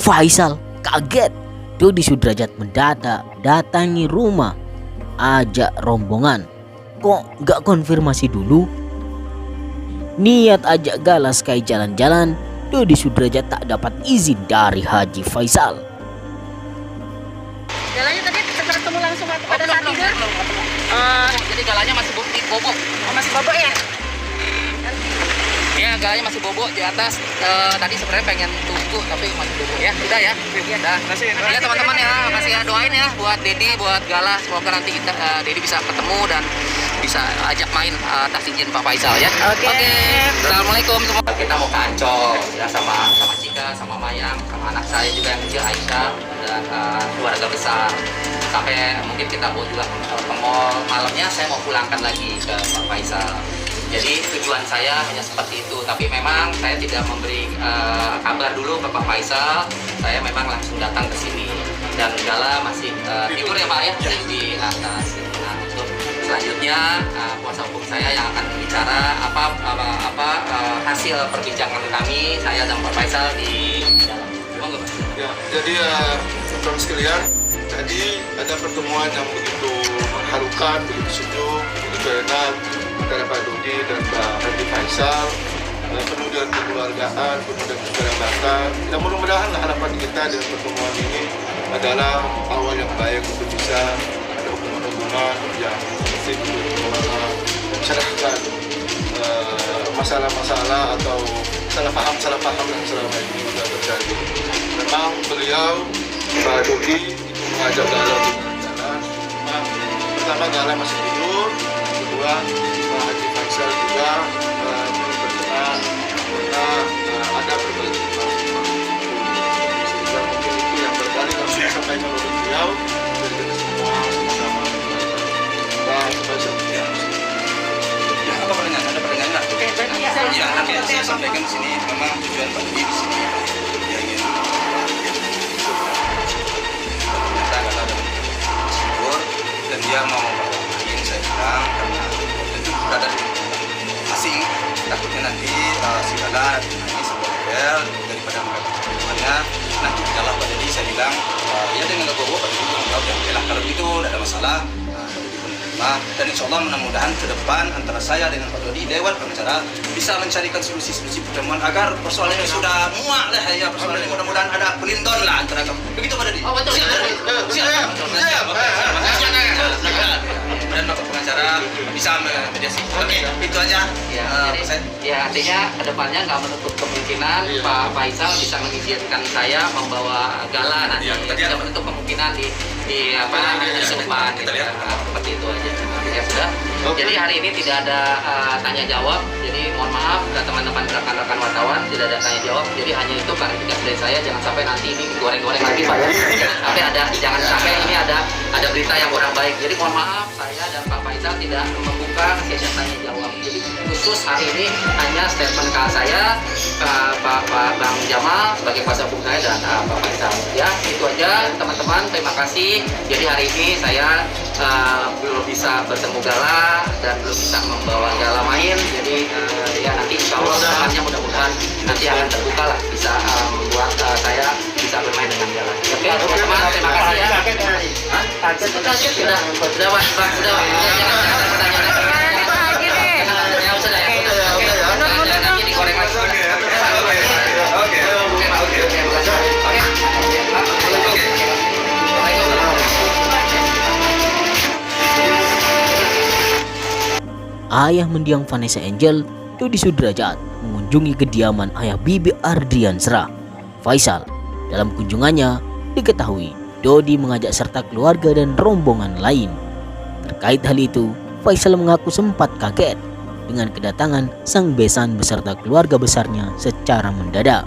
Faisal kaget. Dodi Sudrajat mendadak datangi rumah, ajak rombongan. Kok gak konfirmasi dulu? Niat ajak Gala Sky jalan-jalan, Dodi Sudrajat tak dapat izin dari Haji Faisal. Galanya tadi ketemu langsung pada saat tidur? Jadi galanya masih bobok. Oh, masih bobok ya? Iya, galanya masih bobok di atas. Tadi sebenarnya pengen tunggu tapi masih bobok ya. Udah ya. Udah. Ya teman-teman ya, masih ya doain ya buat Dedi, buat Gala. Semoga nanti kita Dedi bisa ketemu dan bisa ajak main atas izin Pak Faisal ya. Oke. Assalamualaikum semua. Kita mau ke Ancol ya sama Cika, sama Mayang, sama anak saya juga yang kecil Aisyah dan keluarga besar. Sampai mungkin kita mau juga ke mall. Malamnya saya mau pulangkan lagi ke Pak Faisal. Jadi tujuan saya hanya seperti itu, tapi memang saya tidak memberi kabar dulu ke Pak Faisal. Saya memang langsung datang ke sini dan Gala masih tidur ya Pak ya di atas. Nah, untuk selanjutnya kuasa hukum saya yang akan berbicara hasil perbincangan kami saya dan Pak Faisal di dalam. Monggo Pak. Ya, jadi teman-teman sekalian, tadi ada pertemuan yang begitu mengharukan, begitu sejuk, begitu enak antara Pak Dodi dan Pak Haji Faisal, penuh dengan kekeluargaan, penuh dengan kekerabatan. Dan mudah-mudahan harapan kita dengan pertemuan ini adalah awal yang baik untuk bisa ada hubungan-hubungan yang penting untuk mencerahkan masalah-masalah atau salah paham yang selama ini sudah terjadi. Memang beliau Pak Dodi itu mengajak Gala untuk jalan. Pertama Gala masih tidur, kedua Pak Haji Faisal juga berkenan karena ada berbagai sehingga mungkin itu yang berkali langsung disampaikan oleh beliau dari kita semua sama-sama Pak Faisal. Ya, apa pertanyaan? Ada pertanyaan nggak? Oke, berarti ya. Ya, nanti saya sampaikan di sini. Memang tujuan Pak Dodi di sini dia ingin ternyata Gala dan subur dan dia mau yang saya bilang karena itu berada di asing, takutnya nanti si Gala ini sebuah model daripada mereka nanti Gala Pak Dodi saya bilang ya dengan legowo Pak Dodi tahu yang bela kalau itu tidak ada masalah. Dan insya Allah mudah-mudahan ke depan antara saya dengan Pak Dodi Dewan Pengacara bisa mencarikan solusi-solusi pertemuan agar persoalan ini sudah muak lah ya persoalan ini mudah-mudahan ada pelindung lah antara kamu begitu Pak Dodi. Oh betul. Siap. Dan Bapak Pengacara bisa mediasi. Oke, itu aja. Ya artinya kedepannya nggak menutup kemungkinan Pak Faisal bisa mengizinkan saya membawa Gala nanti. Tidak menutup kemungkinan di depan seperti itu aja. Ya sudah. Jadi hari ini tidak ada tanya jawab. Jadi mohon maaf ke teman-teman rekan-rekan wartawan tidak ada tanya jawab. Jadi hanya itu klarifikasi dari saya. Jangan sampai nanti ini digoreng-goreng lagi Pak ya. Jangan sampai ini ada berita yang kurang baik. Jadi mohon maaf saya dan Pak Faisal tidak membuka sesi tanya jawab. Jadi khusus hari ini hanya statement saya, Pak Bang Jamal sebagai kuasa hukum saya dan Pak Faisal. Ya itu aja teman-teman. Terima kasih. Jadi hari ini saya belum bisa bertemu Gala dan belum bisa membawa Gala main. Jadi ya nanti insya Allah depannya mudah-mudahan nanti akan terbuka lah bisa membuat saya bisa bermain dengan Gala. Oke teman-teman terima kasih ya. Sudah Ayah mendiang Vanessa Angel, Dodi Sudrajat, mengunjungi kediaman ayah Bibi Ardiansra, Faisal. Dalam kunjungannya, diketahui Dodi mengajak serta keluarga dan rombongan lain. Terkait hal itu, Faisal mengaku sempat kaget dengan kedatangan sang besan beserta keluarga besarnya secara mendadak.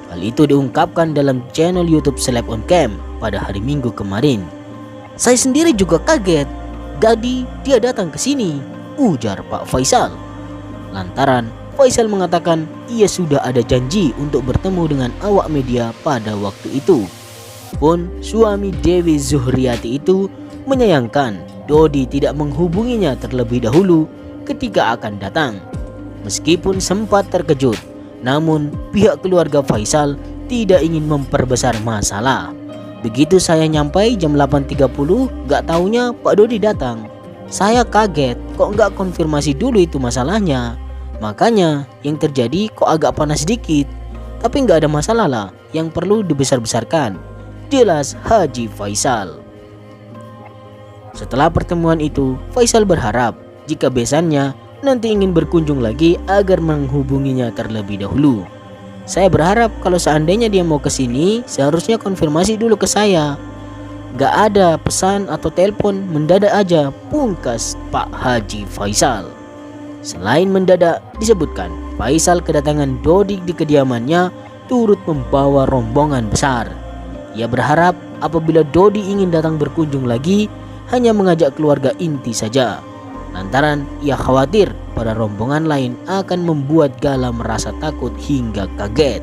Hal itu diungkapkan dalam channel YouTube Celeb on Cam pada hari Minggu kemarin. Saya sendiri juga kaget, jadi dia datang ke sini, ujar Pak Faisal. Lantaran Faisal mengatakan ia sudah ada janji untuk bertemu dengan awak media pada waktu itu. Pun suami Dewi Zuhriati itu menyayangkan Dodi tidak menghubunginya terlebih dahulu ketika akan datang. Meskipun sempat terkejut, namun pihak keluarga Faisal tidak ingin memperbesar masalah. Begitu saya nyampai jam 8.30, gak taunya Pak Dodi datang. Saya kaget, kok gak konfirmasi dulu itu masalahnya. Makanya yang terjadi kok agak panas sedikit. Tapi gak ada masalah lah yang perlu dibesar-besarkan, jelas Haji Faisal. Setelah pertemuan itu, Faisal berharap jika besannya nanti ingin berkunjung lagi agar menghubunginya terlebih dahulu. Saya berharap kalau seandainya dia mau kesini, seharusnya konfirmasi dulu ke saya. Gak ada pesan atau telepon, mendadak aja, pungkas Pak Haji Faisal. Selain mendadak, disebutkan Faisal kedatangan Dodi di kediamannya turut membawa rombongan besar. Ia berharap apabila Dodi ingin datang berkunjung lagi, hanya mengajak keluarga inti saja. Lantaran ia khawatir pada rombongan lain akan membuat Gala merasa takut hingga kaget.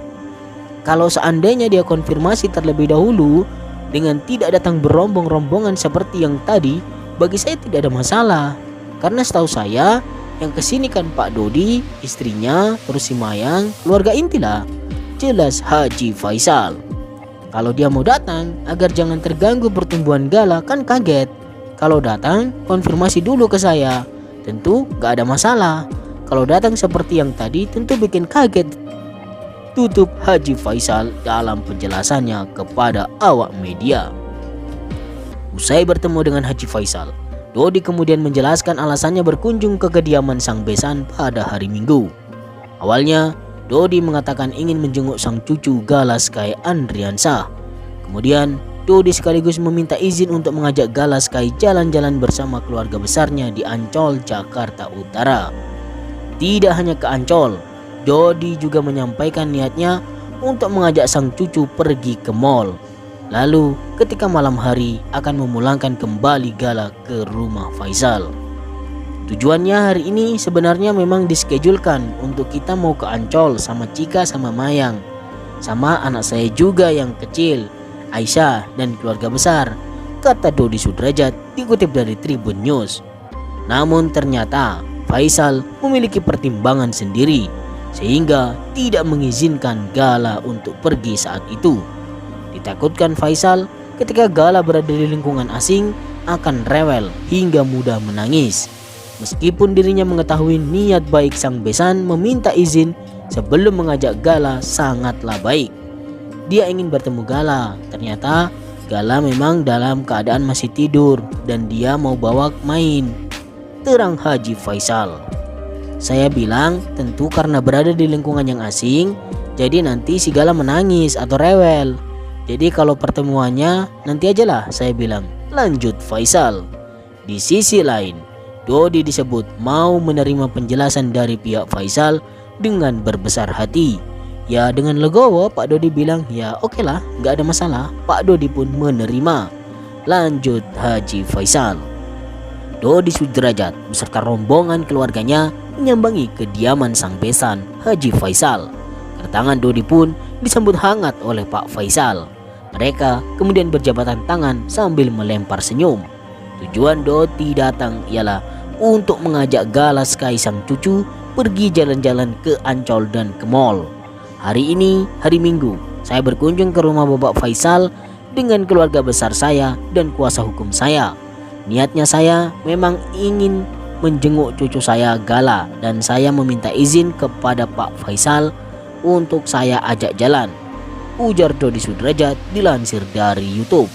Kalau seandainya dia konfirmasi terlebih dahulu dengan tidak datang berombong-rombongan seperti yang tadi, bagi saya tidak ada masalah. Karena setahu saya yang kesini kan Pak Dodi, istrinya, terus si Mayang, keluarga inti lah, jelas Haji Faisal. Kalau dia mau datang agar jangan terganggu pertumbuhan Gala, kan kaget. Kalau datang, konfirmasi dulu ke saya. Tentu gak ada masalah. Kalau datang seperti yang tadi, tentu bikin kaget. Tutup Haji Faisal dalam penjelasannya kepada awak media. Usai bertemu dengan Haji Faisal, Dodi kemudian menjelaskan alasannya berkunjung ke kediaman sang besan pada hari Minggu. Awalnya, Dodi mengatakan ingin menjenguk sang cucu Gala Sky Andriansah. Kemudian, Dodi sekaligus meminta izin untuk mengajak Gala Sky jalan-jalan bersama keluarga besarnya di Ancol, Jakarta Utara. Tidak hanya ke Ancol, Dodi juga menyampaikan niatnya untuk mengajak sang cucu pergi ke mall. Lalu ketika malam hari akan memulangkan kembali Gala ke rumah Faisal. Tujuannya hari ini sebenarnya memang diskedulkan untuk kita mau ke Ancol sama Cika sama Mayang. Sama anak saya juga yang kecil, Aisyah dan keluarga besar, kata Dodi Sudrajat dikutip dari Tribun News. Namun ternyata Faisal memiliki pertimbangan sendiri sehingga tidak mengizinkan Gala untuk pergi saat itu. Ditakutkan Faisal ketika Gala berada di lingkungan asing akan rewel hingga mudah menangis. Meskipun dirinya mengetahui niat baik sang besan meminta izin sebelum mengajak Gala sangatlah baik. Dia ingin bertemu Gala, ternyata Gala memang dalam keadaan masih tidur dan dia mau bawa main, terang Haji Faisal. Saya bilang tentu karena berada di lingkungan yang asing, jadi nanti si Gala menangis atau rewel. Jadi kalau pertemuannya nanti ajalah, saya bilang, lanjut Faisal. Di sisi lain, Dodi disebut mau menerima penjelasan dari pihak Faisal dengan berbesar hati. Ya dengan legowo Pak Dodi bilang ya oke lah, gak ada masalah. Pak Dodi pun menerima. Lanjut Haji Faisal. Dodi Sudrajat beserta rombongan keluarganya menyambangi kediaman sang besan Haji Faisal. Kedatangan Dodi pun disambut hangat oleh Pak Faisal. Mereka kemudian berjabatan tangan sambil melempar senyum. Tujuan Dodi datang ialah untuk mengajak Gala Sky sang cucu pergi jalan-jalan ke Ancol dan ke mall. Hari ini, hari Minggu, saya berkunjung ke rumah Bapak Faisal dengan keluarga besar saya dan kuasa hukum saya. Niatnya saya memang ingin menjenguk cucu saya Gala dan saya meminta izin kepada Pak Faisal untuk saya ajak jalan, ujar Dodi Sudrajat dilansir dari YouTube.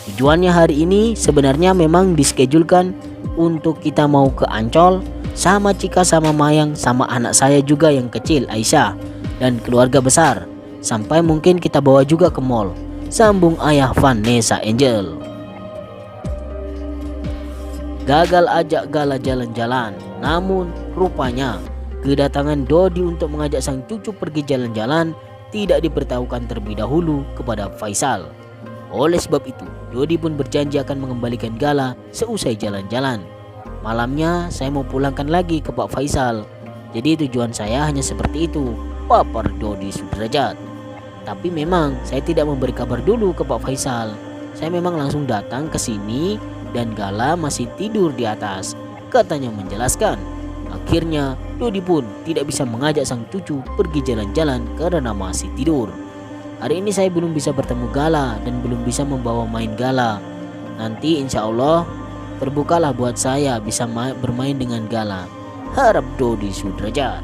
Tujuannya hari ini sebenarnya memang diskedulkan untuk kita mau ke Ancol sama Cika sama Mayang sama anak saya juga yang kecil Aisyah dan keluarga besar, sampai mungkin kita bawa juga ke mall, sambung ayah Vanessa Angel. Gagal ajak Gala jalan-jalan, namun rupanya kedatangan Dodi untuk mengajak sang cucu pergi jalan-jalan tidak diberitahukan terlebih dahulu kepada Faisal. Oleh sebab itu, Dodi pun berjanji akan mengembalikan Gala seusai jalan-jalan. Malamnya saya mau pulangkan lagi ke Pak Faisal. Jadi tujuan saya hanya seperti itu, papar Dodi Sudrajat. Tapi memang saya tidak memberi kabar dulu ke Pak Faisal. Saya memang langsung datang ke sini dan Gala masih tidur di atas, katanya menjelaskan. Akhirnya Dodi pun tidak bisa mengajak sang cucu pergi jalan-jalan karena masih tidur. Hari ini saya belum bisa bertemu Gala dan belum bisa membawa main Gala. Nanti insya Allah terbukalah buat saya bisa bermain dengan Gala. Harap Dodi Sudrajat.